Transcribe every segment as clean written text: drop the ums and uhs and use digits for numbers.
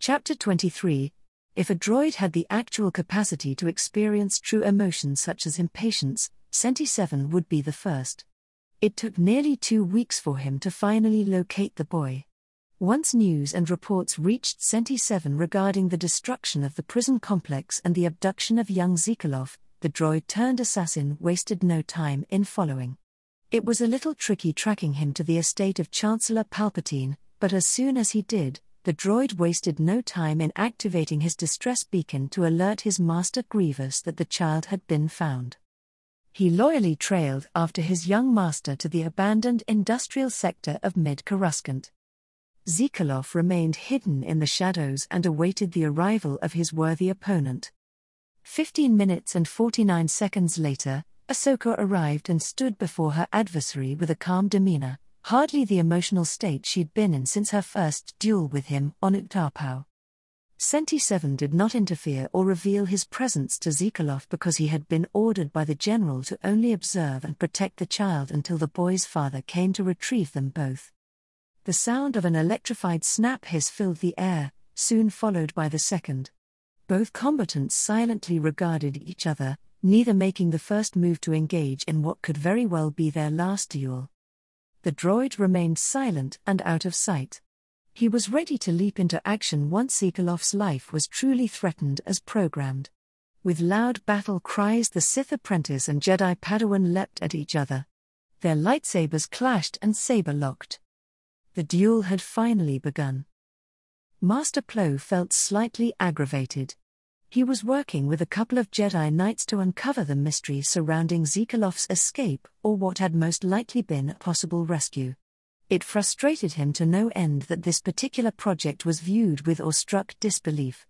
Chapter 23. If a droid had the actual capacity to experience true emotions such as impatience, Senti-7 would be the first. It took nearly 2 weeks for him to finally locate the boy. Once news and reports reached Senti-7 regarding the destruction of the prison complex and the abduction of young Zikalov, the droid-turned-assassin wasted no time in following. It was a little tricky tracking him to the estate of Chancellor Palpatine, but as soon as he did, the droid wasted no time in activating his distress beacon to alert his master Grievous that the child had been found. He loyally trailed after his young master to the abandoned industrial sector of Mid-Coruscant. Zikalov remained hidden in the shadows and awaited the arrival of his worthy opponent. 15 minutes and 49 seconds later, Ahsoka arrived and stood before her adversary with a calm demeanor, hardly the emotional state she'd been in since her first duel with him on Utapau. Senti-7 did not interfere or reveal his presence to Zikalov because he had been ordered by the general to only observe and protect the child until the boy's father came to retrieve them both. The sound of an electrified snap hiss filled the air, soon followed by the second. Both combatants silently regarded each other, neither making the first move to engage in what could very well be their last duel. The droid remained silent and out of sight. He was ready to leap into action once Zikalov's life was truly threatened as programmed. With loud battle cries, the Sith apprentice and Jedi Padawan leapt at each other. Their lightsabers clashed and saber-locked. The duel had finally begun. Master Plo felt slightly aggravated. He was working with a couple of Jedi Knights to uncover the mystery surrounding Zikalov's escape, or what had most likely been a possible rescue. It frustrated him to no end that this particular project was viewed with awestruck disbelief.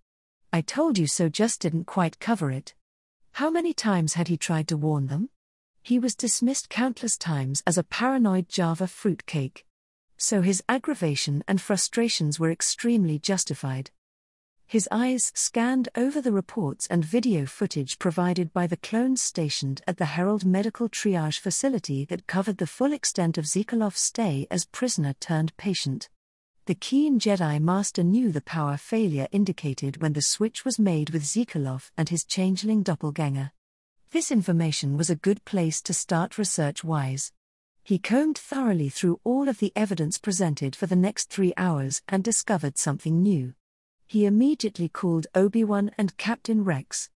"I told you so" just didn't quite cover it. How many times had he tried to warn them? He was dismissed countless times as a paranoid Java fruitcake. So his aggravation and frustrations were extremely justified. His eyes scanned over the reports and video footage provided by the clones stationed at the Herald Medical Triage Facility that covered the full extent of Zikalov's stay as prisoner-turned-patient. The keen Jedi Master knew the power failure indicated when the switch was made with Zikalov and his changeling doppelganger. This information was a good place to start research-wise. He combed thoroughly through all of the evidence presented for the next 3 hours and discovered something new. He immediately called Obi-Wan and Captain Rex.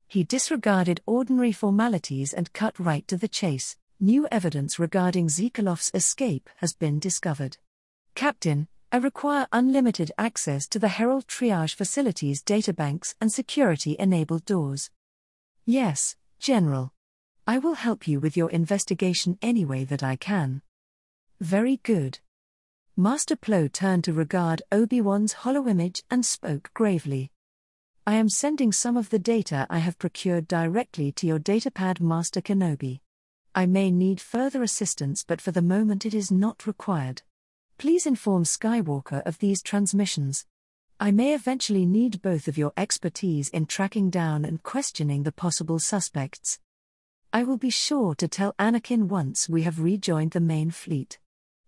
He disregarded ordinary formalities and cut right to the chase. New evidence regarding Zikalov's escape has been discovered. "Captain, I require unlimited access to the Herald Triage Facility's databanks and security-enabled doors." "Yes, General. I will help you with your investigation any way that I can." "Very good." Master Plo turned to regard Obi-Wan's holoimage and spoke gravely. "I am sending some of the data I have procured directly to your datapad, Master Kenobi. I may need further assistance, but for the moment it is not required. Please inform Skywalker of these transmissions. I may eventually need both of your expertise in tracking down and questioning the possible suspects. I will be sure to tell Anakin once we have rejoined the main fleet.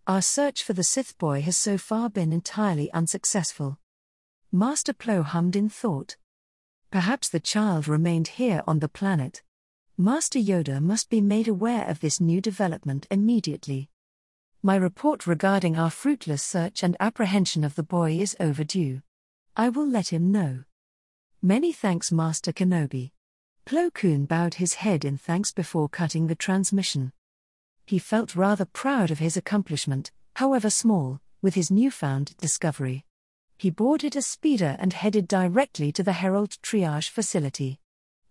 Our search for the Sith boy has so far been entirely unsuccessful." Master Plo hummed in thought. Perhaps the child remained here on the planet. Master Yoda must be made aware of this new development immediately. "My report regarding our fruitless search and apprehension of the boy is overdue. I will let him know." "Many thanks, Master Kenobi." Plo Koon bowed his head in thanks before cutting the transmission. He felt rather proud of his accomplishment, however small, with his newfound discovery. He boarded a speeder and headed directly to the Herald Triage Facility.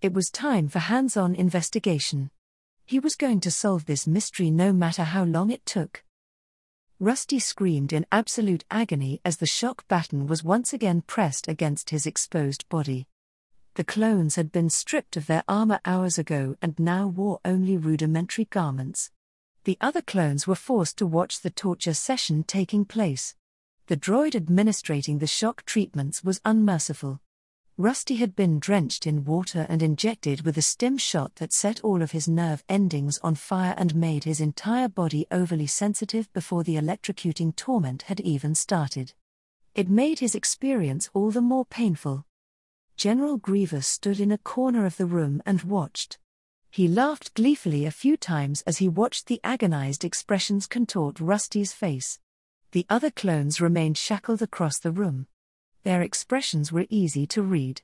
It was time for hands-on investigation. He was going to solve this mystery no matter how long it took. Rusty screamed in absolute agony as the shock baton was once again pressed against his exposed body. The clones had been stripped of their armor hours ago and now wore only rudimentary garments. The other clones were forced to watch the torture session taking place. The droid administrating the shock treatments was unmerciful. Rusty had been drenched in water and injected with a stim shot that set all of his nerve endings on fire and made his entire body overly sensitive before the electrocuting torment had even started. It made his experience all the more painful. General Grievous stood in a corner of the room and watched. He laughed gleefully a few times as he watched the agonized expressions contort Rusty's face. The other clones remained shackled across the room. Their expressions were easy to read.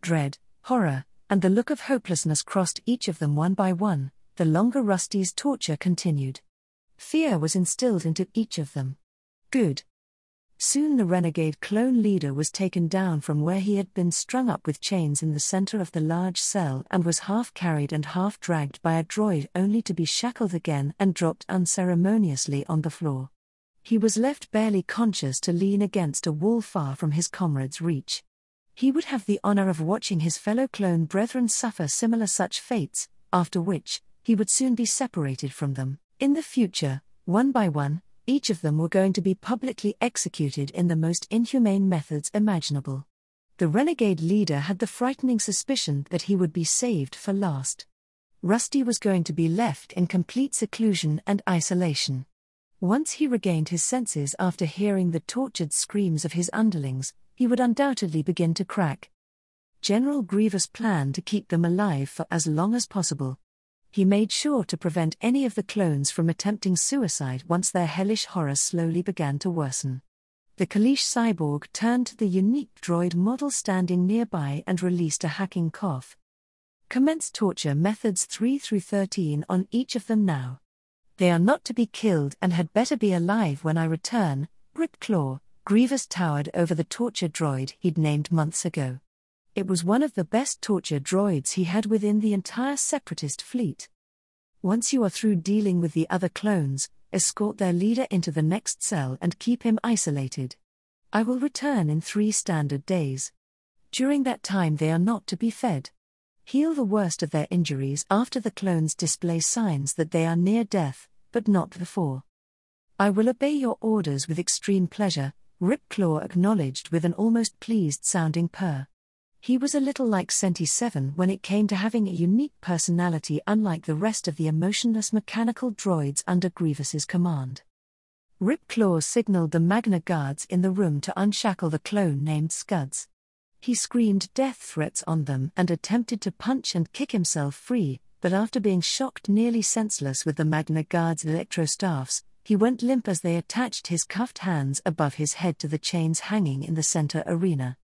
Dread, horror, and the look of hopelessness crossed each of them one by one, the longer Rusty's torture continued. Fear was instilled into each of them. Good. Soon the renegade clone leader was taken down from where he had been strung up with chains in the center of the large cell and was half carried and half dragged by a droid only to be shackled again and dropped unceremoniously on the floor. He was left barely conscious to lean against a wall far from his comrades' reach. He would have the honor of watching his fellow clone brethren suffer similar such fates, after which, he would soon be separated from them. In the future, one by one, each of them were going to be publicly executed in the most inhumane methods imaginable. The renegade leader had the frightening suspicion that he would be saved for last. Rusty was going to be left in complete seclusion and isolation. Once he regained his senses after hearing the tortured screams of his underlings, he would undoubtedly begin to crack. General Grievous planned to keep them alive for as long as possible. He made sure to prevent any of the clones from attempting suicide once their hellish horror slowly began to worsen. The Kaleesh cyborg turned to the unique droid model standing nearby and released a hacking cough. Commence torture methods 3 through 13 on each of them now. They are not to be killed and had better be alive when I return. Rip Claw. Grievous towered over the torture droid he'd named months ago. It was one of the best torture droids he had within the entire Separatist fleet. Once you are through dealing with the other clones, escort their leader into the next cell and keep him isolated. I will return in 3 standard days. During that time they are not to be fed. Heal the worst of their injuries after the clones display signs that they are near death, but not before. I will obey your orders with extreme pleasure, Ripclaw acknowledged with an almost pleased-sounding purr. He was a little like Senti 7 when it came to having a unique personality unlike the rest of the emotionless mechanical droids under Grievous's command. Ripclaw signaled the Magna Guards in the room to unshackle the clone named Scuds. He screamed death threats on them and attempted to punch and kick himself free, but after being shocked nearly senseless with the Magna Guard's electrostaffs, he went limp as they attached his cuffed hands above his head to the chains hanging in the center arena.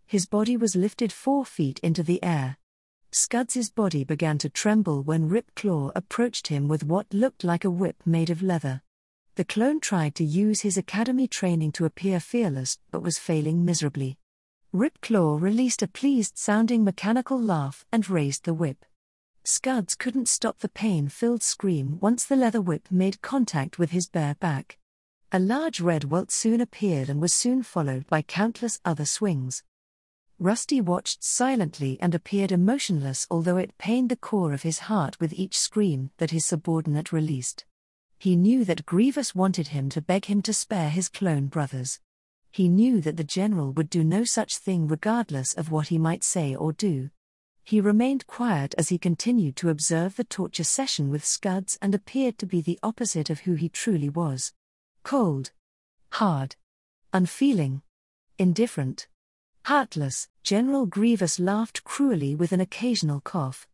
His body was lifted 4 feet into the air. Scuds' body began to tremble when Ripclaw approached him with what looked like a whip made of leather. The clone tried to use his academy training to appear fearless but was failing miserably. Ripclaw released a pleased-sounding mechanical laugh and raised the whip. Scuds couldn't stop the pain-filled scream once the leather whip made contact with his bare back. A large red welt soon appeared and was soon followed by countless other swings. Rusty watched silently and appeared emotionless, although it pained the core of his heart with each scream that his subordinate released. He knew that Grievous wanted him to beg him to spare his clone brothers. He knew that the general would do no such thing regardless of what he might say or do. He remained quiet as he continued to observe the torture session with Scuds and appeared to be the opposite of who he truly was. Cold. Hard. Unfeeling. Indifferent. Heartless. General Grievous laughed cruelly with an occasional cough.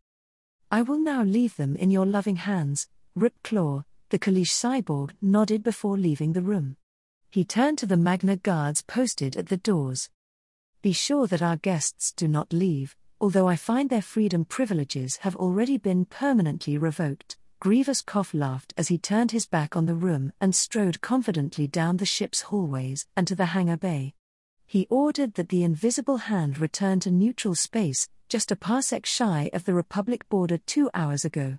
I will now leave them in your loving hands, Ripclaw. The Kaleesh cyborg nodded before leaving the room. He turned to the Magna Guards posted at the doors. Be sure that our guests do not leave, although I find their freedom privileges have already been permanently revoked. Grievous laughed as he turned his back on the room and strode confidently down the ship's hallways and to the hangar bay. He ordered that the invisible hand return to neutral space, just a parsec shy of the Republic border 2 hours ago.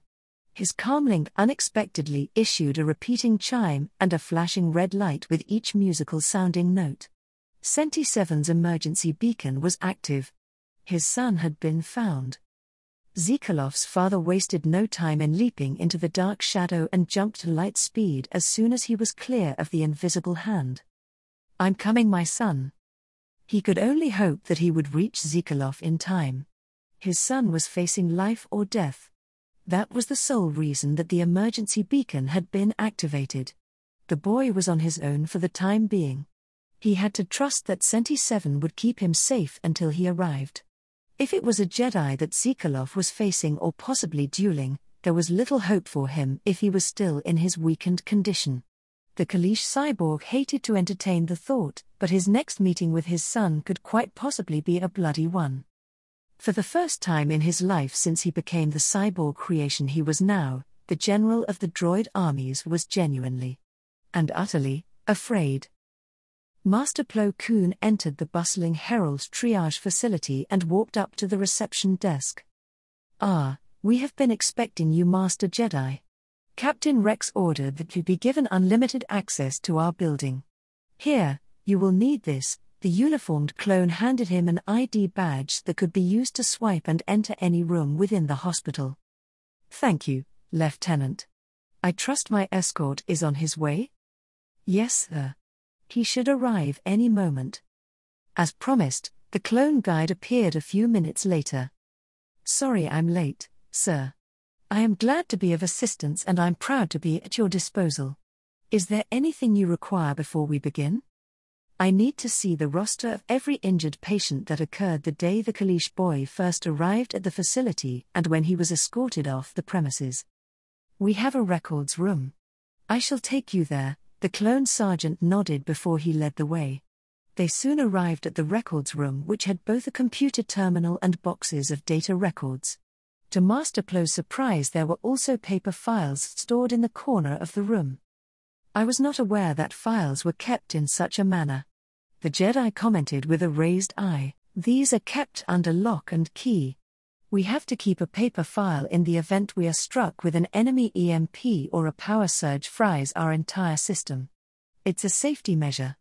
His comlink unexpectedly issued a repeating chime and a flashing red light with each musical-sounding note. Senti 7's emergency beacon was active. His son had been found. Zikalov's father wasted no time in leaping into the dark shadow and jumped to light speed as soon as he was clear of the invisible hand. I'm coming, my son. He could only hope that he would reach Zikalov in time. His son was facing life or death. That was the sole reason that the emergency beacon had been activated. The boy was on his own for the time being. He had to trust that Senti 7 would keep him safe until he arrived. If it was a Jedi that Zikalov was facing or possibly dueling, there was little hope for him if he was still in his weakened condition. The Kalish cyborg hated to entertain the thought, but his next meeting with his son could quite possibly be a bloody one. For the first time in his life since he became the cyborg creation he was now, the general of the droid armies was genuinely and utterly afraid. Master Plo Koon entered the bustling Herald triage facility and walked up to the reception desk. "Ah, we have been expecting you, Master Jedi. Captain Rex ordered that you be given unlimited access to our building. Here, you will need this." The uniformed clone handed him an ID badge that could be used to swipe and enter any room within the hospital. "Thank you, Lieutenant. I trust my escort is on his way?" "Yes, sir. He should arrive any moment." As promised, the clone guide appeared a few minutes later. "Sorry I'm late, sir. I am glad to be of assistance and I'm proud to be at your disposal. Is there anything you require before we begin?" "I need to see the roster of every injured patient that occurred the day the Kalish boy first arrived at the facility and when he was escorted off the premises." "We have a records room. I shall take you there." The clone sergeant nodded before he led the way. They soon arrived at the records room, which had both a computer terminal and boxes of data records. To Master Plo's surprise, there were also paper files stored in the corner of the room. "I was not aware that files were kept in such a manner," the Jedi commented with a raised eye. "These are kept under lock and key. We have to keep a paper file in the event we are struck with an enemy EMP or a power surge fries our entire system. It's a safety measure.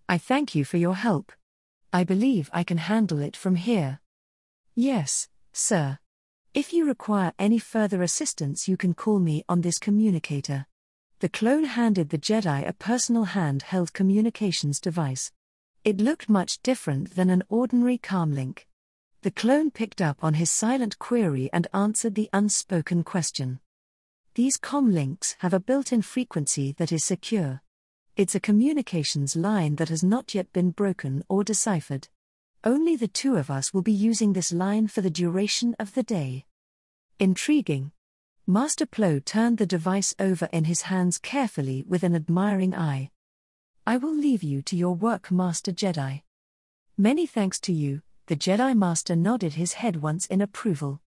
I thank you for your help. I believe I can handle it from here." "Yes, sir. If you require any further assistance, you can call me on this communicator." The clone handed the Jedi a personal handheld communications device. It looked much different than an ordinary comlink. The clone picked up on his silent query and answered the unspoken question. "These comlinks have a built-in frequency that is secure. It's a communications line that has not yet been broken or deciphered. Only the two of us will be using this line for the duration of the day." Intriguing. Master Plo turned the device over in his hands carefully with an admiring eye. "I will leave you to your work, Master Jedi." "Many thanks to you." The Jedi Master nodded his head once in approval.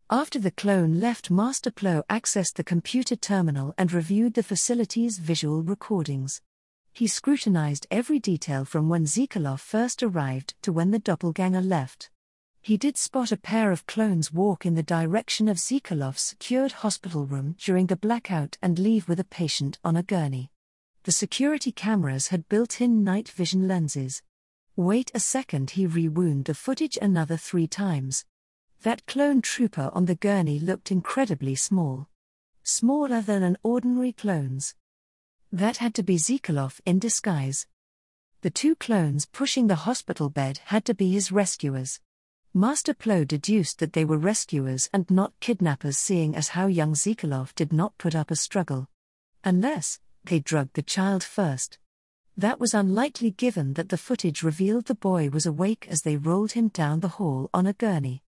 After the clone left, Master Plo accessed the computer terminal and reviewed the facility's visual recordings. He scrutinized every detail from when Zikalov first arrived to when the doppelganger left. He did spot a pair of clones walk in the direction of Zikalov's secured hospital room during the blackout and leave with a patient on a gurney. The security cameras had built-in night vision lenses. Wait a second, he rewound the footage another 3 times. That clone trooper on the gurney looked incredibly small. Smaller than an ordinary clone's. That had to be Zikalov in disguise. The 2 clones pushing the hospital bed had to be his rescuers. Master Plo deduced that they were rescuers and not kidnappers, seeing as how young Zikalov did not put up a struggle. Unless they drugged the child first. That was unlikely given that the footage revealed the boy was awake as they rolled him down the hall on a gurney.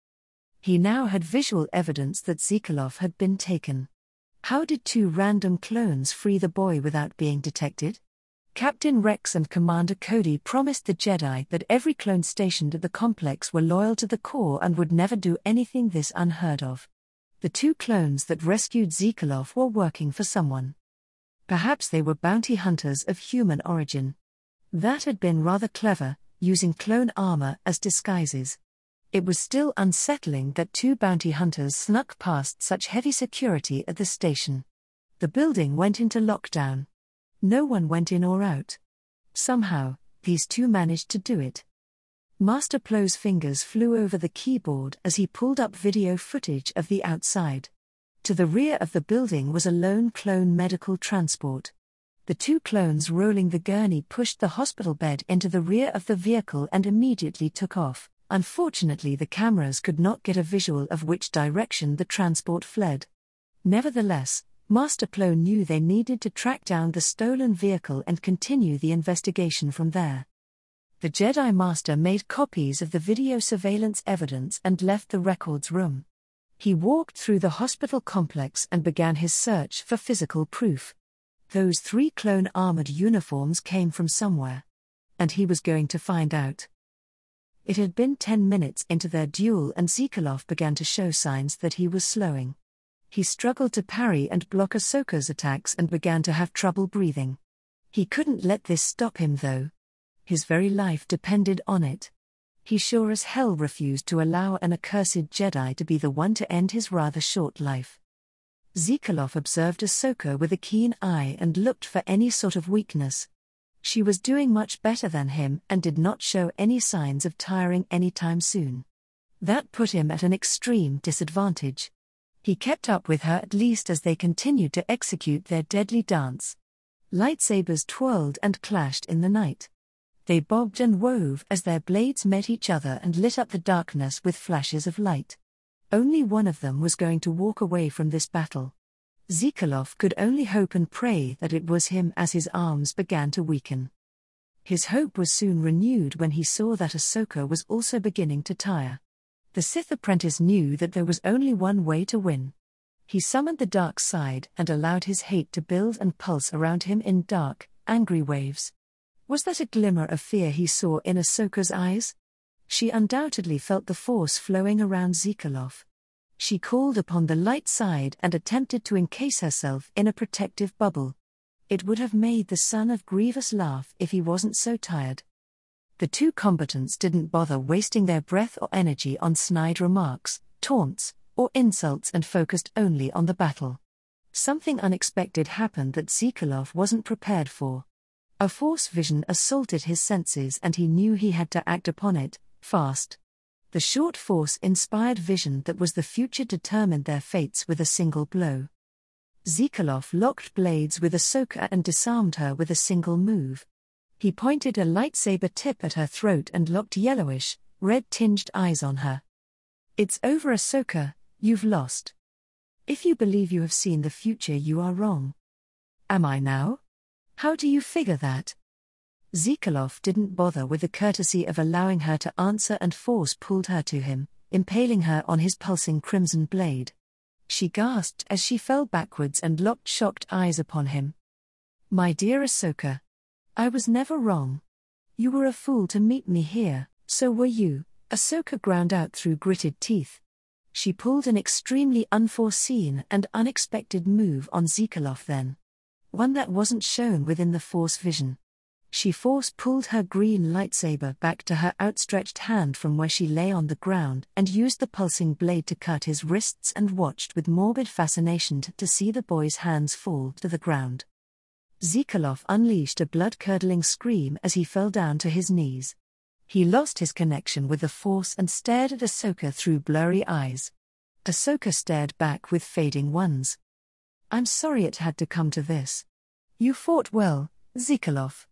He now had visual evidence that Zikalov had been taken. How did 2 random clones free the boy without being detected? Captain Rex and Commander Cody promised the Jedi that every clone stationed at the complex were loyal to the core and would never do anything this unheard of. The 2 clones that rescued Zikalov were working for someone. Perhaps they were bounty hunters of human origin. That had been rather clever, using clone armor as disguises. It was still unsettling that 2 bounty hunters snuck past such heavy security at the station. The building went into lockdown. No one went in or out. Somehow, these 2 managed to do it. Master Plo's fingers flew over the keyboard as he pulled up video footage of the outside. To the rear of the building was a lone clone medical transport. The 2 clones rolling the gurney pushed the hospital bed into the rear of the vehicle and immediately took off. Unfortunately, the cameras could not get a visual of which direction the transport fled. Nevertheless, Master Plo knew they needed to track down the stolen vehicle and continue the investigation from there. The Jedi Master made copies of the video surveillance evidence and left the records room. He walked through the hospital complex and began his search for physical proof. Those 3 clone armored uniforms came from somewhere. And he was going to find out. It had been 10 minutes into their duel and Zekalov began to show signs that he was slowing. He struggled to parry and block Ahsoka's attacks and began to have trouble breathing. He couldn't let this stop him though. His very life depended on it. He sure as hell refused to allow an accursed Jedi to be the one to end his rather short life. Zekalov observed Ahsoka with a keen eye and looked for any sort of weakness. She was doing much better than him and did not show any signs of tiring anytime soon. That put him at an extreme disadvantage. He kept up with her at least as they continued to execute their deadly dance. Lightsabers twirled and clashed in the night. They bobbed and wove as their blades met each other and lit up the darkness with flashes of light. Only one of them was going to walk away from this battle. Zekalov could only hope and pray that it was him as his arms began to weaken. His hope was soon renewed when he saw that Ahsoka was also beginning to tire. The Sith apprentice knew that there was only one way to win. He summoned the dark side and allowed his hate to build and pulse around him in dark, angry waves. Was that a glimmer of fear he saw in Ahsoka's eyes? She undoubtedly felt the force flowing around Zekalov. She called upon the light side and attempted to encase herself in a protective bubble. It would have made the son of Grievous laugh if he wasn't so tired. The 2 combatants didn't bother wasting their breath or energy on snide remarks, taunts, or insults and focused only on the battle. Something unexpected happened that Zekalov wasn't prepared for. A force vision assaulted his senses and he knew he had to act upon it, fast. The short force-inspired vision that was the future determined their fates with a single blow. Zekalov locked blades with Ahsoka and disarmed her with a single move. He pointed a lightsaber tip at her throat and locked yellowish, red-tinged eyes on her. "It's over, Ahsoka, you've lost. If you believe you have seen the future, you are wrong." "Am I now? How do you figure that?" Zekalov didn't bother with the courtesy of allowing her to answer and force pulled her to him, impaling her on his pulsing crimson blade. She gasped as she fell backwards and locked shocked eyes upon him. "My dear Ahsoka, I was never wrong. You were a fool to meet me here, so were you," Ahsoka ground out through gritted teeth. She pulled an extremely unforeseen and unexpected move on Zekalov then. One that wasn't shown within the Force vision. She force-pulled her green lightsaber back to her outstretched hand from where she lay on the ground and used the pulsing blade to cut his wrists and watched with morbid fascination to see the boy's hands fall to the ground. Zekalov unleashed a blood-curdling scream as he fell down to his knees. He lost his connection with the Force and stared at Ahsoka through blurry eyes. Ahsoka stared back with fading ones. "I'm sorry it had to come to this. You fought well, Zekalov.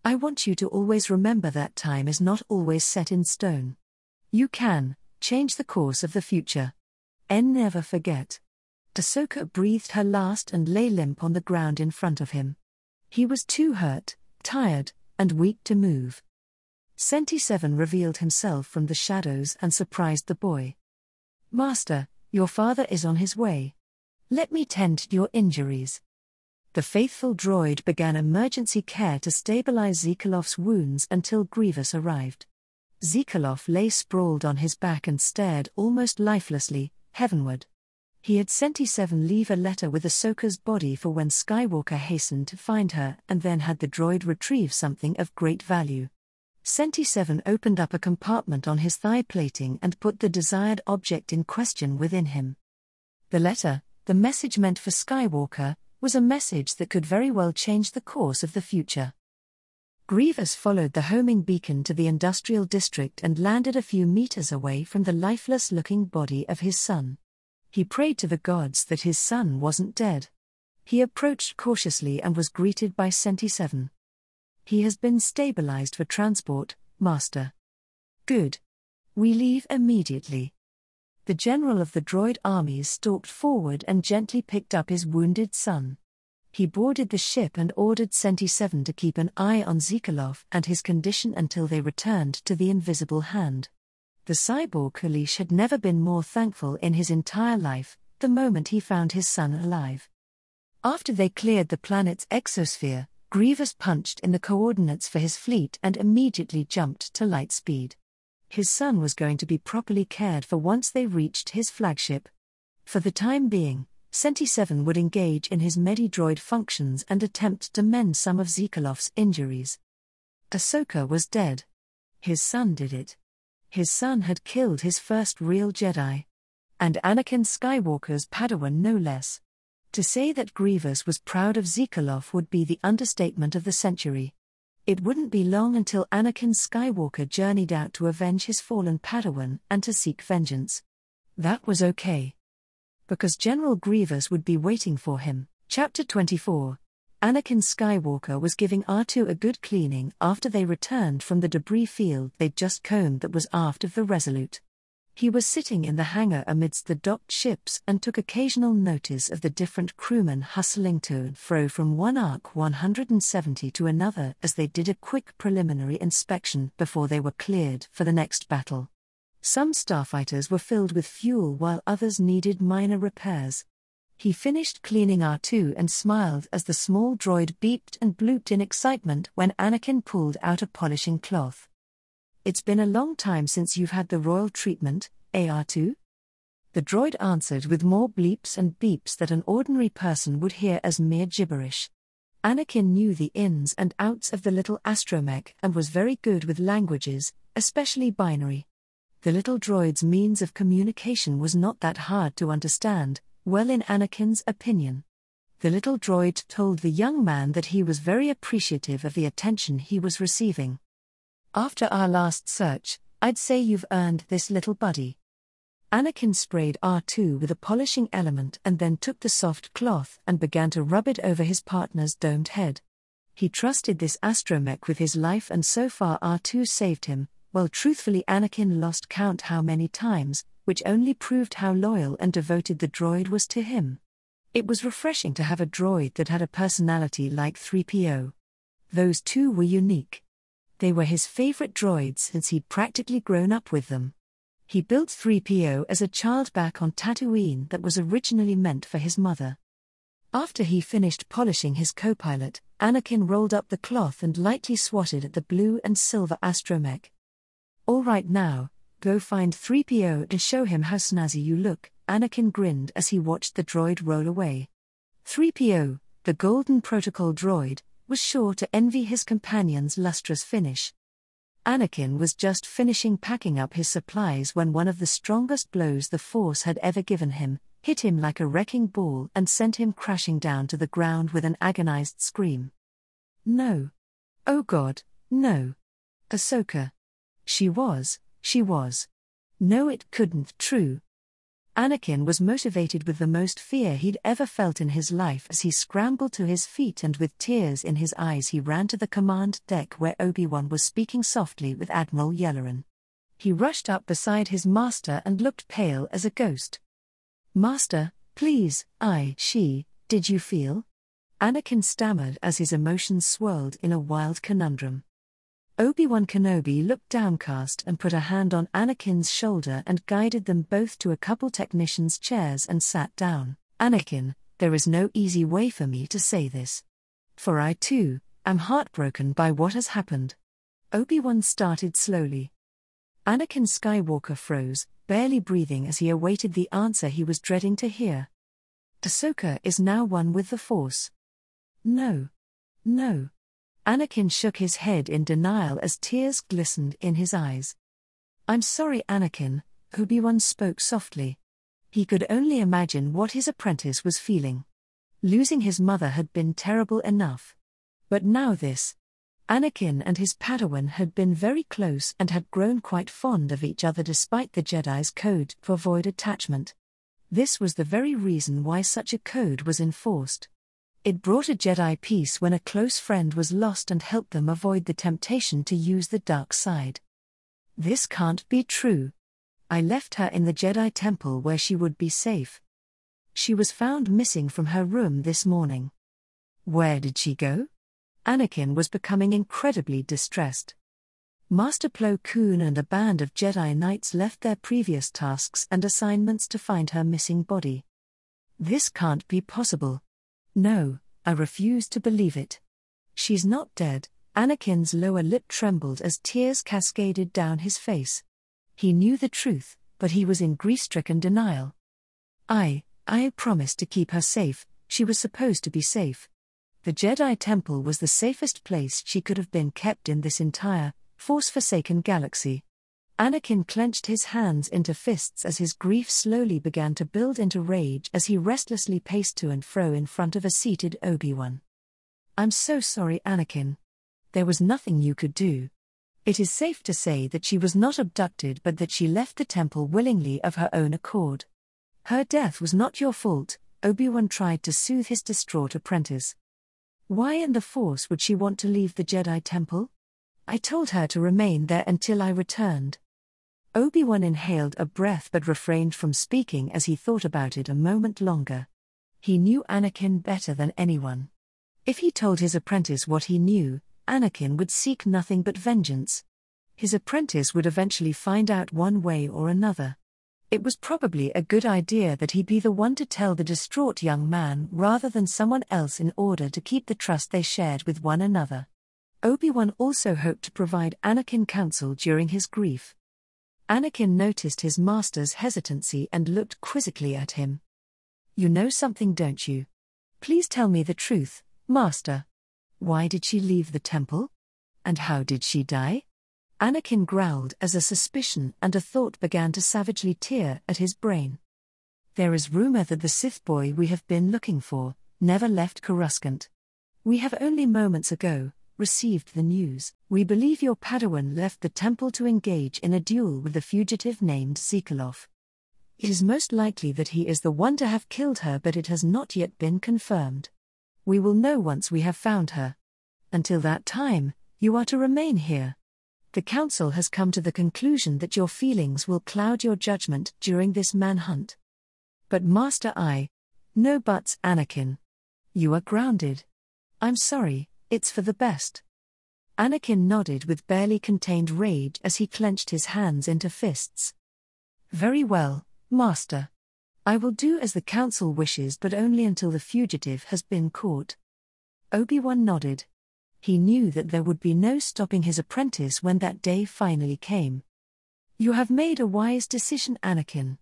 I want you to always remember that time is not always set in stone. You can change the course of the future. And never forget." Ahsoka breathed her last and lay limp on the ground in front of him. He was too hurt, tired, and weak to move. Senti 7 revealed himself from the shadows and surprised the boy. "Master, your father is on his way. Let me tend to your injuries." The faithful droid began emergency care to stabilize Zekalov's wounds until Grievous arrived. Zekalov lay sprawled on his back and stared almost lifelessly, heavenward. He had Senti 7 leave a letter with Ahsoka's body for when Skywalker hastened to find her and then had the droid retrieve something of great value. Senti 7 opened up a compartment on his thigh plating and put the desired object in question within him. The letter, the message meant for Skywalker, was a message that could very well change the course of the future. Grievous followed the homing beacon to the industrial district and landed a few meters away from the lifeless-looking body of his son. He prayed to the gods that his son wasn't dead. He approached cautiously and was greeted by Senti 7. "He has been stabilized for transport, Master." "Good. We leave immediately." The general of the droid armies stalked forward and gently picked up his wounded son. He boarded the ship and ordered Senti-7 to keep an eye on Zikalov and his condition until they returned to the Invisible Hand. The cyborg Kalish had never been more thankful in his entire life, the moment he found his son alive. After they cleared the planet's exosphere, Grievous punched in the coordinates for his fleet and immediately jumped to light speed. His son was going to be properly cared for once they reached his flagship. For the time being, Senti-7 would engage in his Medi-droid functions and attempt to mend some of Zikalov's injuries. Ahsoka was dead. His son did it. His son had killed his first real Jedi. And Anakin Skywalker's Padawan no less. To say that Grievous was proud of Zikalov would be the understatement of the century. It wouldn't be long until Anakin Skywalker journeyed out to avenge his fallen Padawan and to seek vengeance. That was okay. Because General Grievous would be waiting for him. Chapter 24. Anakin Skywalker was giving R2 a good cleaning after they returned from the debris field they'd just combed that was aft of the Resolute. He was sitting in the hangar amidst the docked ships and took occasional notice of the different crewmen hustling to and fro from one Arc 170 to another as they did a quick preliminary inspection before they were cleared for the next battle. Some starfighters were filled with fuel while others needed minor repairs. He finished cleaning R2 and smiled as the small droid beeped and blooped in excitement when Anakin pulled out a polishing cloth. "It's been a long time since you've had the royal treatment, AR2?" The droid answered with more bleeps and beeps that an ordinary person would hear as mere gibberish. Anakin knew the ins and outs of the little astromech and was very good with languages, especially binary. The little droid's means of communication was not that hard to understand, well in Anakin's opinion. The little droid told the young man that he was very appreciative of the attention he was receiving. "After our last search, I'd say you've earned this, little buddy." Anakin sprayed R2 with a polishing element and then took the soft cloth and began to rub it over his partner's domed head. He trusted this astromech with his life and so far R2 saved him. Well, truthfully, Anakin lost count how many times, which only proved how loyal and devoted the droid was to him. It was refreshing to have a droid that had a personality like 3PO. Those two were unique. They were his favorite droids since he'd practically grown up with them. He built 3PO as a child back on Tatooine that was originally meant for his mother. After he finished polishing his co-pilot, Anakin rolled up the cloth and lightly swatted at the blue and silver astromech. "All right now, go find 3PO and show him how snazzy you look," Anakin grinned as he watched the droid roll away. 3PO, the Golden Protocol droid, was sure to envy his companion's lustrous finish. Anakin was just finishing packing up his supplies when one of the strongest blows the Force had ever given him hit him like a wrecking ball and sent him crashing down to the ground with an agonized scream. "No. Oh God, no. Ahsoka. She was. No, it couldn't true." Anakin was motivated with the most fear he'd ever felt in his life as he scrambled to his feet and with tears in his eyes he ran to the command deck where Obi-Wan was speaking softly with Admiral Yelloran. He rushed up beside his master and looked pale as a ghost. "Master, please, did you feel?" Anakin stammered as his emotions swirled in a wild conundrum. Obi-Wan Kenobi looked downcast and put a hand on Anakin's shoulder and guided them both to a couple technicians' chairs and sat down. "Anakin, there is no easy way for me to say this. For I too am heartbroken by what has happened." Obi-Wan started slowly. Anakin Skywalker froze, barely breathing as he awaited the answer he was dreading to hear. "Ahsoka is now one with the Force." No. Anakin shook his head in denial as tears glistened in his eyes. "I'm sorry, Anakin," Obi-Wan spoke softly. He could only imagine what his apprentice was feeling. Losing his mother had been terrible enough. But now this. Anakin and his Padawan had been very close and had grown quite fond of each other despite the Jedi's code to avoid attachment. This was the very reason why such a code was enforced. It brought a Jedi peace when a close friend was lost and helped them avoid the temptation to use the dark side. "This can't be true. I left her in the Jedi Temple where she would be safe. She was found missing from her room this morning. Where did she go? Anakin was becoming incredibly distressed. Master Plo Koon and a band of Jedi Knights left their previous tasks and assignments to find her missing body. This can't be possible. No, I refuse to believe it. She's not dead. Anakin's lower lip trembled as tears cascaded down his face. He knew the truth, but he was in grief-stricken denial. I promised to keep her safe. She was supposed to be safe. The Jedi Temple was the safest place she could have been kept in this entire, Force-forsaken galaxy. Anakin clenched his hands into fists as his grief slowly began to build into rage as he restlessly paced to and fro in front of a seated Obi-Wan. I'm so sorry, Anakin. There was nothing you could do. It is safe to say that she was not abducted but that she left the temple willingly of her own accord. Her death was not your fault, Obi-Wan tried to soothe his distraught apprentice. Why in the Force would she want to leave the Jedi Temple? I told her to remain there until I returned. Obi-Wan inhaled a breath but refrained from speaking as he thought about it a moment longer. He knew Anakin better than anyone. If he told his apprentice what he knew, Anakin would seek nothing but vengeance. His apprentice would eventually find out one way or another. It was probably a good idea that he be the one to tell the distraught young man rather than someone else in order to keep the trust they shared with one another. Obi-Wan also hoped to provide Anakin counsel during his grief. Anakin noticed his master's hesitancy and looked quizzically at him. You know something, don't you? Please tell me the truth, Master. Why did she leave the temple? And how did she die? Anakin growled as a suspicion and a thought began to savagely tear at his brain. There is rumor that the Sith boy we have been looking for never left Coruscant. We have only moments ago received the news. We believe your Padawan left the temple to engage in a duel with a fugitive named Zekalov. It is most likely that he is the one to have killed her, but it has not yet been confirmed. We will know once we have found her. Until that time, you are to remain here. The Council has come to the conclusion that your feelings will cloud your judgment during this manhunt. But Master, no buts, Anakin. You are grounded. I'm sorry. It's for the best. Anakin nodded with barely contained rage as he clenched his hands into fists. Very well, Master. I will do as the Council wishes, but only until the fugitive has been caught. Obi-Wan nodded. He knew that there would be no stopping his apprentice when that day finally came. You have made a wise decision, Anakin.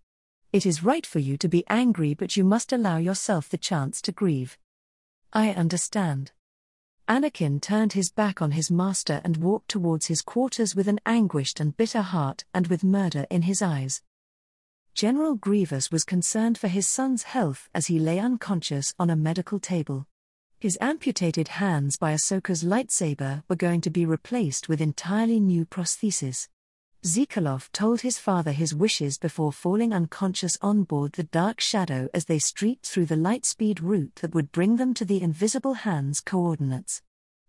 It is right for you to be angry, but you must allow yourself the chance to grieve. I understand. Anakin turned his back on his master and walked towards his quarters with an anguished and bitter heart and with murder in his eyes. General Grievous was concerned for his son's health as he lay unconscious on a medical table. His amputated hands by Ahsoka's lightsaber were going to be replaced with entirely new prosthesis. Zekalov told his father his wishes before falling unconscious on board the Dark Shadow as they streaked through the lightspeed route that would bring them to the Invisible Hand's coordinates.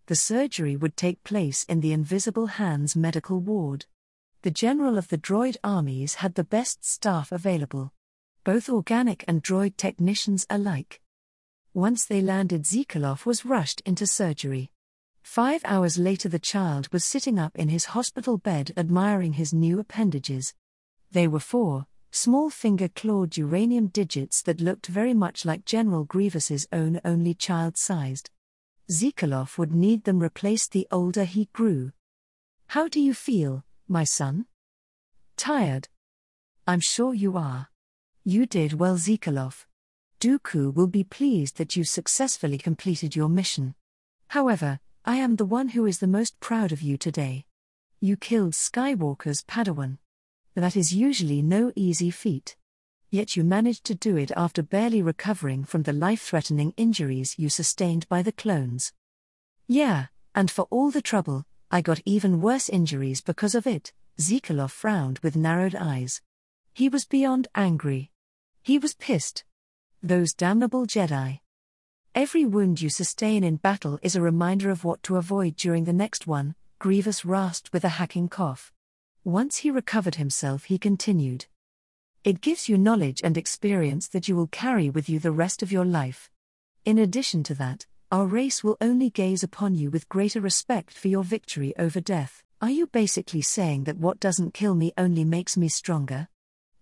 The surgery would take place in the Invisible Hand's medical ward. The general of the droid armies had the best staff available. Both organic and droid technicians alike. Once they landed, Zekalov was rushed into surgery. 5 hours later, the child was sitting up in his hospital bed admiring his new appendages. They were 4 small finger-clawed uranium digits that looked very much like General Grievous's own, only child-sized. Zekalov would need them replaced the older he grew. How do you feel, my son? Tired? I'm sure you are. You did well, Zekalov. Dooku will be pleased that you successfully completed your mission. However, I am the one who is the most proud of you today. You killed Skywalker's Padawan. That is usually no easy feat. Yet you managed to do it after barely recovering from the life-threatening injuries you sustained by the clones. Yeah, and for all the trouble, I got even worse injuries because of it. Zekalov frowned with narrowed eyes. He was beyond angry. He was pissed. Those damnable Jedi. Every wound you sustain in battle is a reminder of what to avoid during the next one, Grievous rasped with a hacking cough. Once he recovered himself, he continued, It gives you knowledge and experience that you will carry with you the rest of your life. In addition to that, our race will only gaze upon you with greater respect for your victory over death. Are you basically saying that what doesn't kill me only makes me stronger?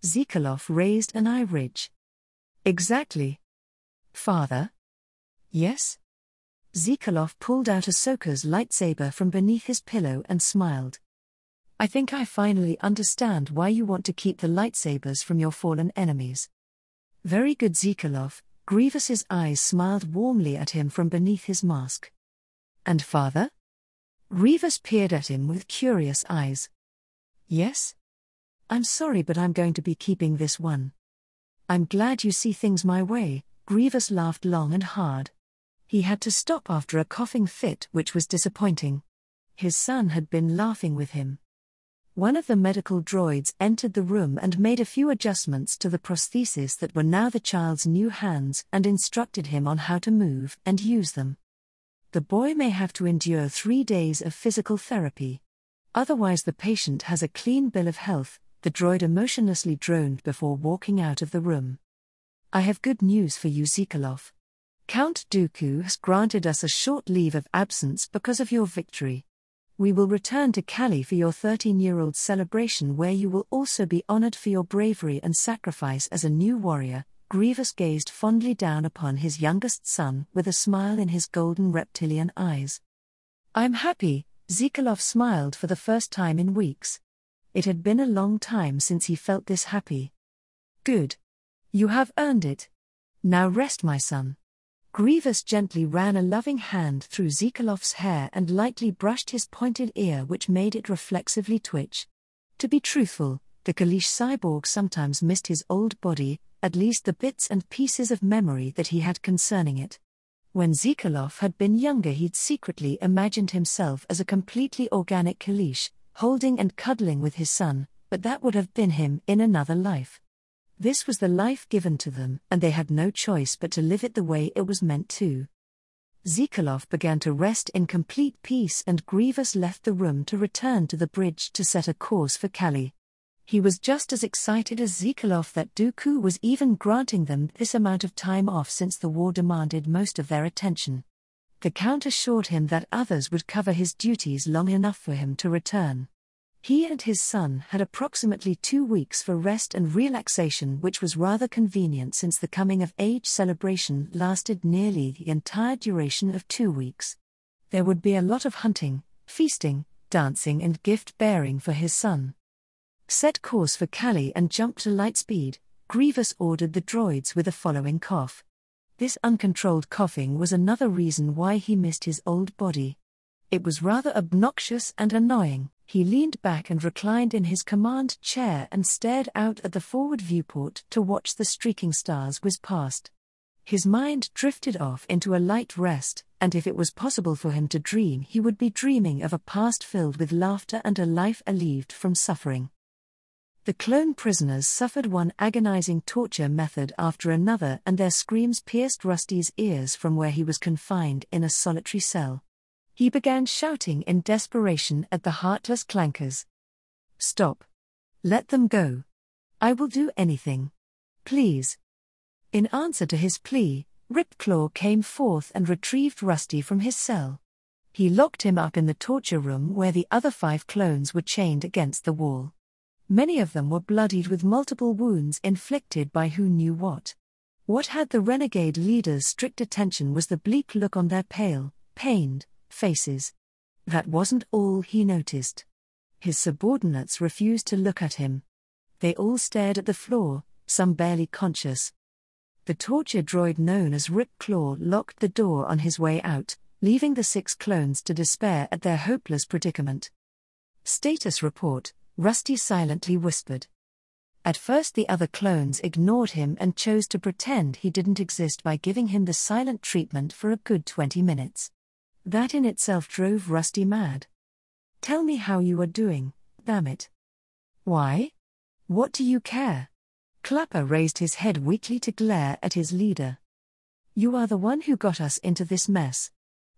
Zikalov raised an eye ridge. Exactly. Father? Yes? Zikalov pulled out Ahsoka's lightsaber from beneath his pillow and smiled. I think I finally understand why you want to keep the lightsabers from your fallen enemies. Very good, Zikalov. Grievous's eyes smiled warmly at him from beneath his mask. And father? Grievous peered at him with curious eyes. Yes? I'm sorry, but I'm going to be keeping this one. I'm glad you see things my way. Grievous laughed long and hard. He had to stop after a coughing fit, which was disappointing. His son had been laughing with him. One of the medical droids entered the room and made a few adjustments to the prostheses that were now the child's new hands and instructed him on how to move and use them. The boy may have to endure 3 days of physical therapy. Otherwise the patient has a clean bill of health, the droid emotionlessly droned before walking out of the room. I have good news for you, Zikalov. Count Dooku has granted us a short leave of absence because of your victory. We will return to Cali for your 13-year-old celebration, where you will also be honored for your bravery and sacrifice as a new warrior. Grievous gazed fondly down upon his youngest son with a smile in his golden reptilian eyes. I'm happy, Zikalov smiled for the first time in weeks. It had been a long time since he felt this happy. Good. You have earned it. Now rest, my son. Grievous gently ran a loving hand through Zikalov's hair and lightly brushed his pointed ear, which made it reflexively twitch. To be truthful, the Kalish cyborg sometimes missed his old body, at least the bits and pieces of memory that he had concerning it. When Zikalov had been younger, he'd secretly imagined himself as a completely organic Kalish, holding and cuddling with his son, but that would have been him in another life. This was the life given to them, and they had no choice but to live it the way it was meant to. Zikalov began to rest in complete peace, and Grievous left the room to return to the bridge to set a course for Cali. He was just as excited as Zikalov that Dooku was even granting them this amount of time off, since the war demanded most of their attention. The Count assured him that others would cover his duties long enough for him to return. He and his son had approximately 2 weeks for rest and relaxation, which was rather convenient since the coming-of-age celebration lasted nearly the entire duration of 2 weeks. There would be a lot of hunting, feasting, dancing and gift-bearing for his son. Set course for Cali and jump to light speed, Grievous ordered the droids with the following cough. This uncontrolled coughing was another reason why he missed his old body. It was rather obnoxious and annoying. He leaned back and reclined in his command chair and stared out at the forward viewport to watch the streaking stars whiz past. His mind drifted off into a light rest, and if it was possible for him to dream, he would be dreaming of a past filled with laughter and a life alleviated from suffering. The clone prisoners suffered one agonizing torture method after another, and their screams pierced Rusty's ears from where he was confined in a solitary cell. He began shouting in desperation at the heartless clankers. Stop. Let them go. I will do anything. Please. In answer to his plea, Ripclaw came forth and retrieved Rusty from his cell. He locked him up in the torture room where the other 5 clones were chained against the wall. Many of them were bloodied with multiple wounds inflicted by who knew what. What had the renegade leader's strict attention was the bleak look on their pale, pained faces. That wasn't all he noticed. His subordinates refused to look at him. They all stared at the floor, some barely conscious. The torture droid known as Ripclaw locked the door on his way out, leaving the 6 clones to despair at their hopeless predicament. Status report, Rusty silently whispered. At first the other clones ignored him and chose to pretend he didn't exist by giving him the silent treatment for a good 20 minutes. That in itself drove Rusty mad. Tell me how you are doing, damn it. Why? What do you care? Clapper raised his head weakly to glare at his leader. You are the one who got us into this mess.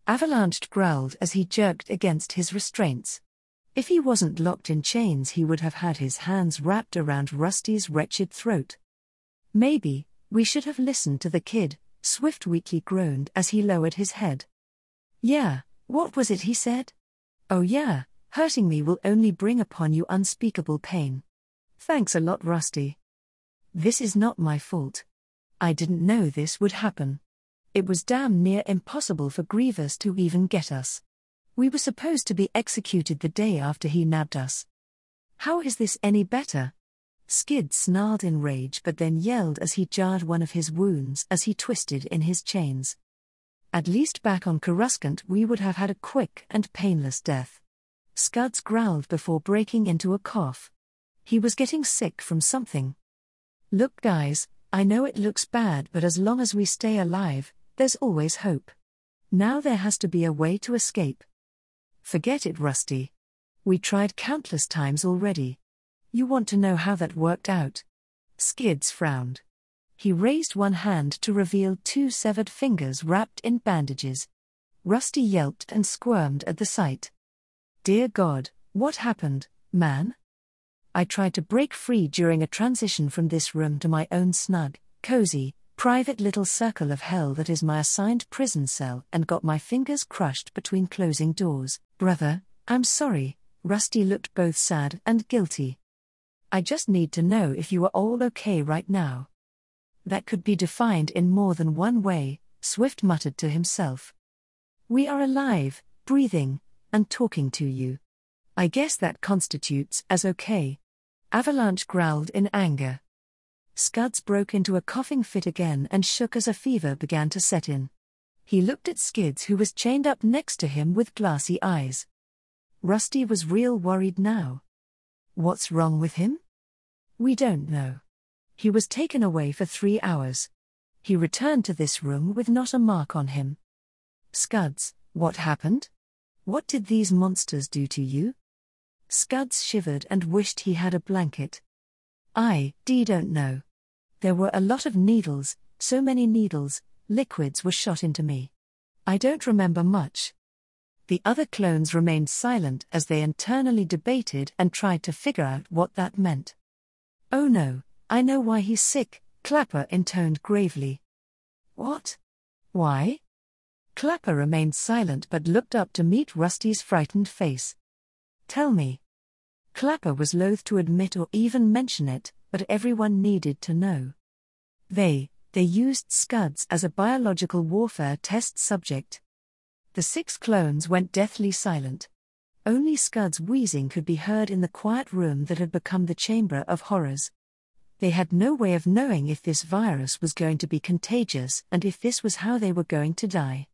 Avalanche growled as he jerked against his restraints. If he wasn't locked in chains, he would have had his hands wrapped around Rusty's wretched throat. Maybe we should have listened to the kid, Swift weakly groaned as he lowered his head. Yeah, what was it he said? Oh yeah, hurting me will only bring upon you unspeakable pain. Thanks a lot, Rusty. This is not my fault. I didn't know this would happen. It was damn near impossible for Grievous to even get us. We were supposed to be executed the day after he nabbed us. How is this any better? Skid snarled in rage but then yelled as he jarred one of his wounds as he twisted in his chains. At least back on Coruscant we would have had a quick and painless death. Scuds growled before breaking into a cough. He was getting sick from something. Look guys, I know it looks bad, but as long as we stay alive, there's always hope. Now there has to be a way to escape. Forget it, Rusty. We tried countless times already. You want to know how that worked out? Skids frowned. He raised one hand to reveal 2 severed fingers wrapped in bandages. Rusty yelped and squirmed at the sight. Dear God, what happened, man? I tried to break free during a transition from this room to my own snug, cozy, private little circle of hell that is my assigned prison cell and got my fingers crushed between closing doors. Brother, I'm sorry. Rusty looked both sad and guilty. I just need to know if you are all okay right now. That could be defined in more than one way, Swift muttered to himself. We are alive, breathing, and talking to you. I guess that constitutes as okay. Avalanche growled in anger. Scuds broke into a coughing fit again and shook as a fever began to set in. He looked at Skids, who was chained up next to him with glassy eyes. Rusty was real worried now. What's wrong with him? We don't know. He was taken away for 3 hours. He returned to this room with not a mark on him. Scuds, what happened? What did these monsters do to you? Scuds shivered and wished he had a blanket. I don't know. There were a lot of needles, so many needles, liquids were shot into me. I don't remember much. The other clones remained silent as they internally debated and tried to figure out what that meant. Oh no, I know why he's sick, Clapper intoned gravely. What? Why? Clapper remained silent but looked up to meet Rusty's frightened face. Tell me. Clapper was loath to admit or even mention it, but everyone needed to know. They used Scuds as a biological warfare test subject. The 6 clones went deathly silent. Only Scuds' wheezing could be heard in the quiet room that had become the Chamber of Horrors. They had no way of knowing if this virus was going to be contagious and if this was how they were going to die.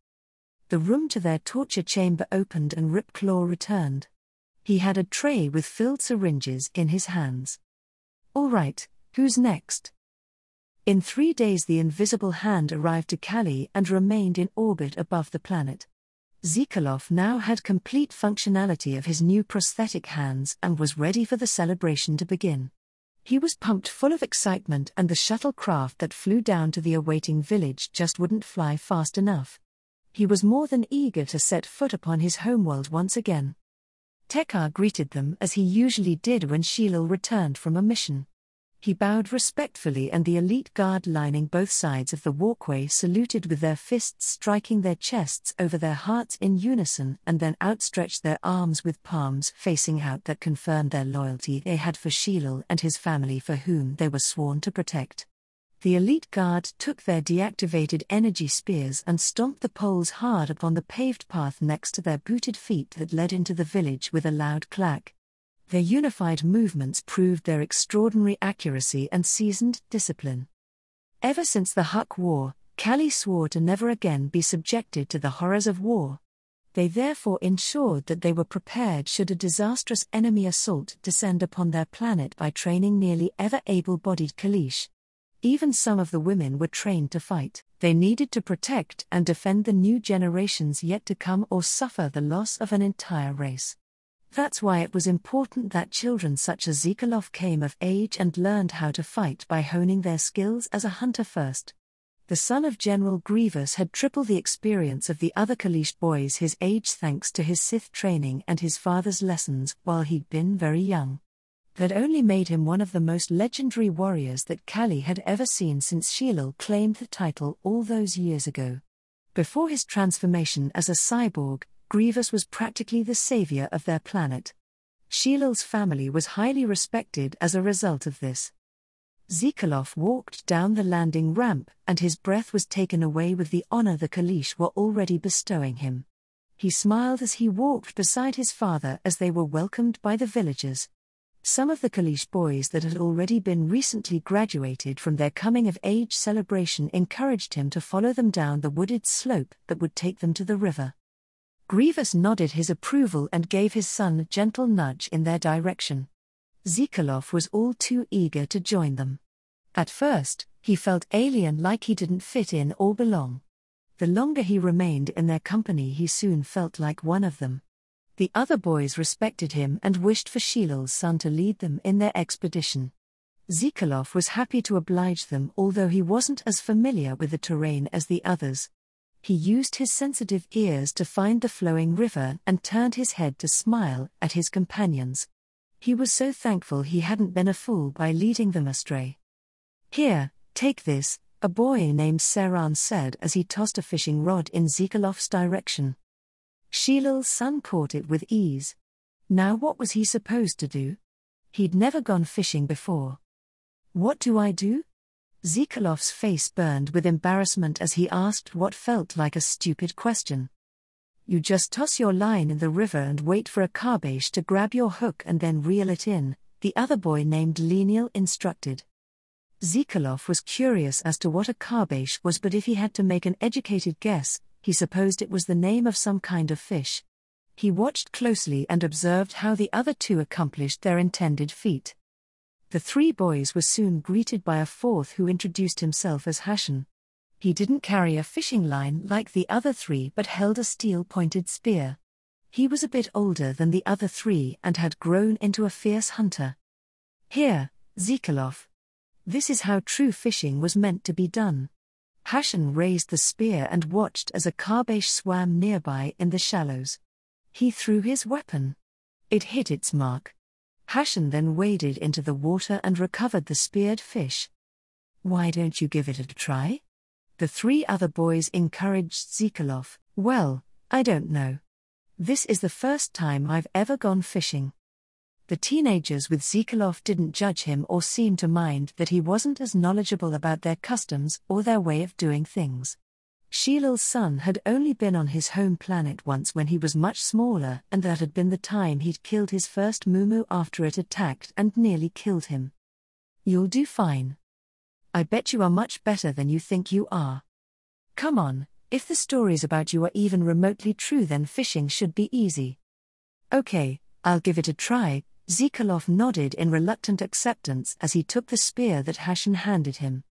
The room to their torture chamber opened and Ripclaw returned. He had a tray with filled syringes in his hands. All right, who's next? In 3 days the invisible hand arrived to Cali and remained in orbit above the planet. Zekalov now had complete functionality of his new prosthetic hands and was ready for the celebration to begin. He was pumped full of excitement, and the shuttlecraft that flew down to the awaiting village just wouldn't fly fast enough. He was more than eager to set foot upon his homeworld once again. Tekar greeted them as he usually did when Sheelal returned from a mission. He bowed respectfully and the elite guard lining both sides of the walkway saluted with their fists striking their chests over their hearts in unison and then outstretched their arms with palms facing out that confirmed their loyalty they had for Sheelal and his family for whom they were sworn to protect. The elite guard took their deactivated energy spears and stomped the poles hard upon the paved path next to their booted feet that led into the village with a loud clack. Their unified movements proved their extraordinary accuracy and seasoned discipline. Ever since the Huck War, Cali swore to never again be subjected to the horrors of war. They therefore ensured that they were prepared should a disastrous enemy assault descend upon their planet by training nearly ever able-bodied Kalish. Even some of the women were trained to fight. They needed to protect and defend the new generations yet to come or suffer the loss of an entire race. That's why it was important that children such as Zekalov came of age and learned how to fight by honing their skills as a hunter first. The son of General Grievous had triple the experience of the other Kalish boys his age thanks to his Sith training and his father's lessons while he'd been very young. That only made him one of the most legendary warriors that Kali had ever seen since Sheilal claimed the title all those years ago. Before his transformation as a cyborg, Grievous was practically the savior of their planet. Sheilal's family was highly respected as a result of this. Zekalov walked down the landing ramp and his breath was taken away with the honor the Kalish were already bestowing him. He smiled as he walked beside his father as they were welcomed by the villagers. Some of the Kalish boys that had already been recently graduated from their coming-of-age celebration encouraged him to follow them down the wooded slope that would take them to the river. Grievous nodded his approval and gave his son a gentle nudge in their direction. Zekalov was all too eager to join them. At first, he felt alien, like he didn't fit in or belong. The longer he remained in their company, he soon felt like one of them. The other boys respected him and wished for Sheilal's son to lead them in their expedition. Zekalov was happy to oblige them, although he wasn't as familiar with the terrain as the others. He used his sensitive ears to find the flowing river and turned his head to smile at his companions. He was so thankful he hadn't been a fool by leading them astray. "Here, take this," a boy named Saran said as he tossed a fishing rod in Zekalov's direction. Sheilal's son caught it with ease. Now what was he supposed to do? He'd never gone fishing before. "What do I do?" Zekalov's face burned with embarrassment as he asked what felt like a stupid question. "You just toss your line in the river and wait for a Karbash to grab your hook and then reel it in," the other boy named Lenial instructed. Zekalov was curious as to what a Karbash was, but if he had to make an educated guess, he supposed it was the name of some kind of fish. He watched closely and observed how the other two accomplished their intended feat. The three boys were soon greeted by a fourth who introduced himself as Hashan. He didn't carry a fishing line like the other three but held a steel-pointed spear. He was a bit older than the other three and had grown into a fierce hunter. "Here, Zekalov. This is how true fishing was meant to be done." Hashan raised the spear and watched as a Karbash swam nearby in the shallows. He threw his weapon. It hit its mark. Hashan then waded into the water and recovered the speared fish. "Why don't you give it a try?" The three other boys encouraged Zekalov. "Well, I don't know. This is the first time I've ever gone fishing." The teenagers with Zekalov didn't judge him or seem to mind that he wasn't as knowledgeable about their customs or their way of doing things. Sheilal's son had only been on his home planet once when he was much smaller, and that had been the time he'd killed his first muumuu after it attacked and nearly killed him. "You'll do fine. I bet you are much better than you think you are. Come on, if the stories about you are even remotely true, then fishing should be easy." "Okay, I'll give it a try," Zekalov nodded in reluctant acceptance as he took the spear that Hashan handed him.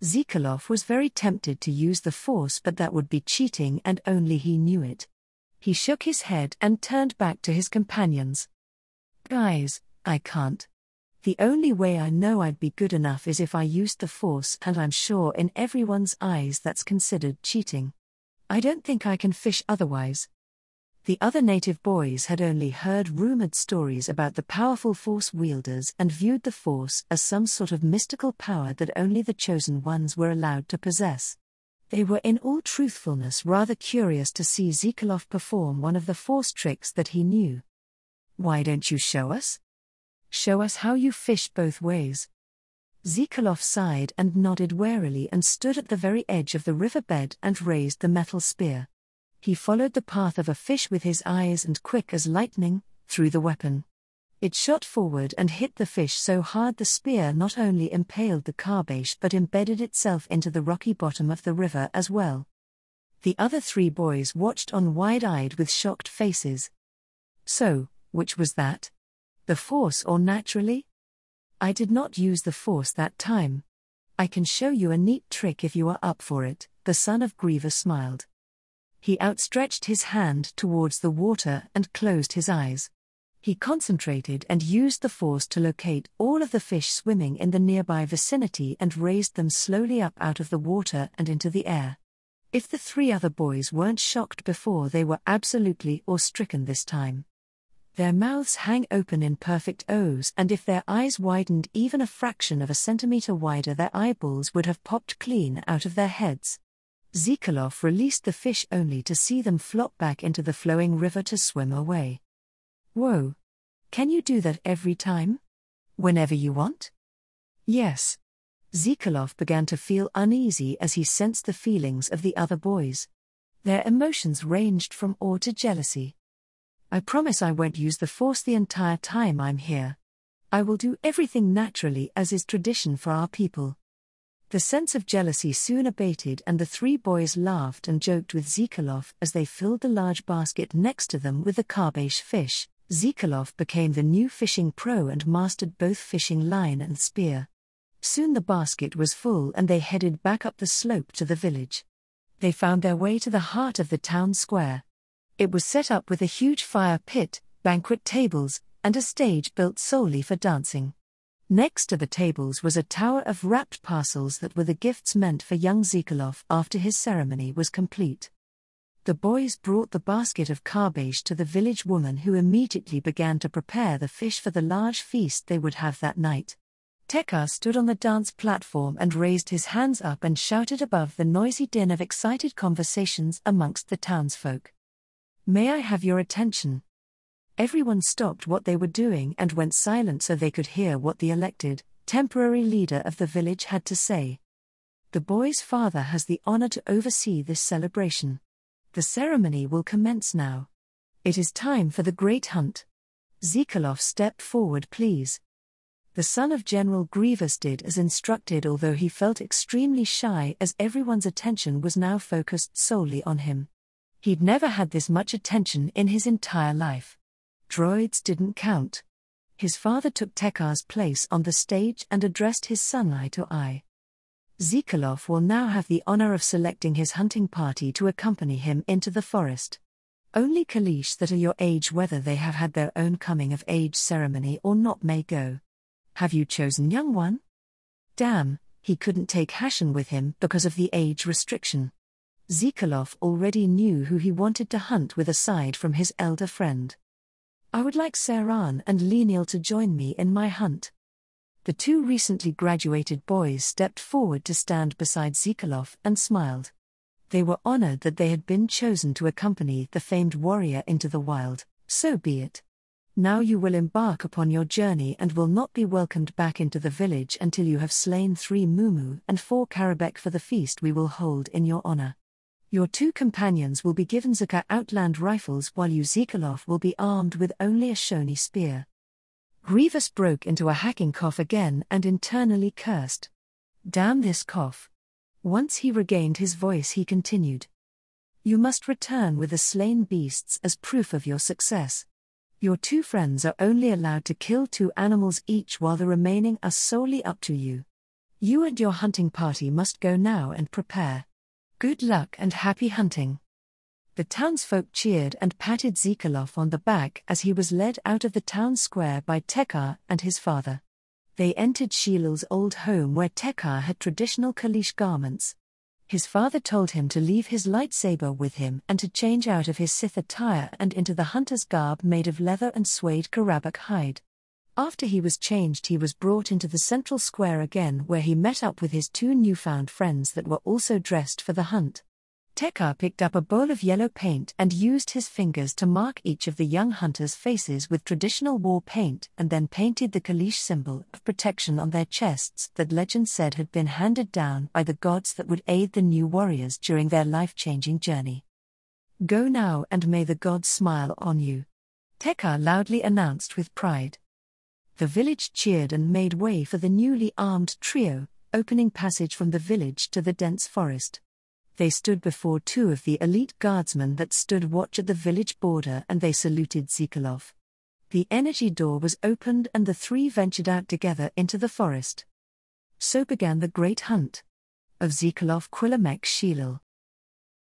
Zekalov was very tempted to use the Force, but that would be cheating and only he knew it. He shook his head and turned back to his companions. "Guys, I can't. The only way I know I'd be good enough is if I used the Force, and I'm sure in everyone's eyes that's considered cheating. I don't think I can fish otherwise." The other native boys had only heard rumored stories about the powerful Force wielders and viewed the Force as some sort of mystical power that only the chosen ones were allowed to possess. They were in all truthfulness rather curious to see Zekalov perform one of the Force tricks that he knew. "Why don't you show us? Show us how you fish both ways." Zekalov sighed and nodded warily and stood at the very edge of the riverbed and raised the metal spear. He followed the path of a fish with his eyes and, quick as lightning, threw the weapon. It shot forward and hit the fish so hard the spear not only impaled the Karbash but embedded itself into the rocky bottom of the river as well. The other three boys watched on wide-eyed with shocked faces. "So, which was that? The Force or naturally?" "I did not use the Force that time. I can show you a neat trick if you are up for it," the son of Grievous smiled. He outstretched his hand towards the water and closed his eyes. He concentrated and used the force to locate all of the fish swimming in the nearby vicinity and raised them slowly up out of the water and into the air. If the 3 other boys weren't shocked before, they were absolutely awe-stricken this time. Their mouths hang open in perfect O's, and if their eyes widened even a fraction of a centimeter wider, their eyeballs would have popped clean out of their heads. Zikolov released the fish only to see them flop back into the flowing river to swim away. Whoa! Can you do that every time? Whenever you want? Yes. Zikolov began to feel uneasy as he sensed the feelings of the other boys. Their emotions ranged from awe to jealousy. I promise I won't use the force the entire time I'm here. I will do everything naturally as is tradition for our people. The sense of jealousy soon abated, and the 3 boys laughed and joked with Zikolov as they filled the large basket next to them with the carbache fish. Zikolov became the new fishing pro and mastered both fishing line and spear. Soon the basket was full and they headed back up the slope to the village. They found their way to the heart of the town square. It was set up with a huge fire pit, banquet tables, and a stage built solely for dancing. Next to the tables was a tower of wrapped parcels that were the gifts meant for young Zikolov after his ceremony was complete. The boys brought the basket of carbache to the village woman, who immediately began to prepare the fish for the large feast they would have that night. Tekar stood on the dance platform and raised his hands up and shouted above the noisy din of excited conversations amongst the townsfolk. May I have your attention? Everyone stopped what they were doing and went silent so they could hear what the elected, temporary leader of the village had to say. The boy's father has the honor to oversee this celebration. The ceremony will commence now. It is time for the great hunt. Zikolov, step forward, please. The son of General Grievous did as instructed, although he felt extremely shy as everyone's attention was now focused solely on him. He'd never had this much attention in his entire life. Droids didn't count. His father took Tekar's place on the stage and addressed his son eye to eye. Zikolov will now have the honor of selecting his hunting party to accompany him into the forest. Only Kalish that are your age, whether they have had their own coming-of-age ceremony or not, may go. Have you chosen, young one? Damn, he couldn't take Hashan with him because of the age restriction. Zikolov already knew who he wanted to hunt with aside from his elder friend. I would like Saran and Leniel to join me in my hunt. The 2 recently graduated boys stepped forward to stand beside Zikolov and smiled. They were honored that they had been chosen to accompany the famed warrior into the wild. So be it. Now you will embark upon your journey and will not be welcomed back into the village until you have slain 3 mumu and 4 karabek for the feast we will hold in your honor. Your 2 companions will be given Zaka outland rifles, while you, Zikolov, will be armed with only a Shoni spear. Grievous broke into a hacking cough again and internally cursed. Damn this cough. Once he regained his voice, he continued. You must return with the slain beasts as proof of your success. Your 2 friends are only allowed to kill 2 animals each, while the remaining are solely up to you. You and your hunting party must go now and prepare. Good luck and happy hunting. The townsfolk cheered and patted Zikolov on the back as he was led out of the town square by Tekar and his father. They entered Shilil's old home, where Tekar had traditional Kalish garments. His father told him to leave his lightsaber with him and to change out of his Sith attire and into the hunter's garb made of leather and suede karabak hide. After he was changed, he was brought into the central square again, where he met up with his 2 newfound friends that were also dressed for the hunt. Tekar picked up a bowl of yellow paint and used his fingers to mark each of the young hunters' faces with traditional war paint, and then painted the Kalish symbol of protection on their chests that legend said had been handed down by the gods that would aid the new warriors during their life-changing journey. Go now and may the gods smile on you, Tekar loudly announced with pride. The village cheered and made way for the newly armed trio, opening passage from the village to the dense forest. They stood before 2 of the elite guardsmen that stood watch at the village border, and they saluted Zikolov. The energy door was opened and the 3 ventured out together into the forest. So began the great hunt of Zikolov Quilamek Shilil.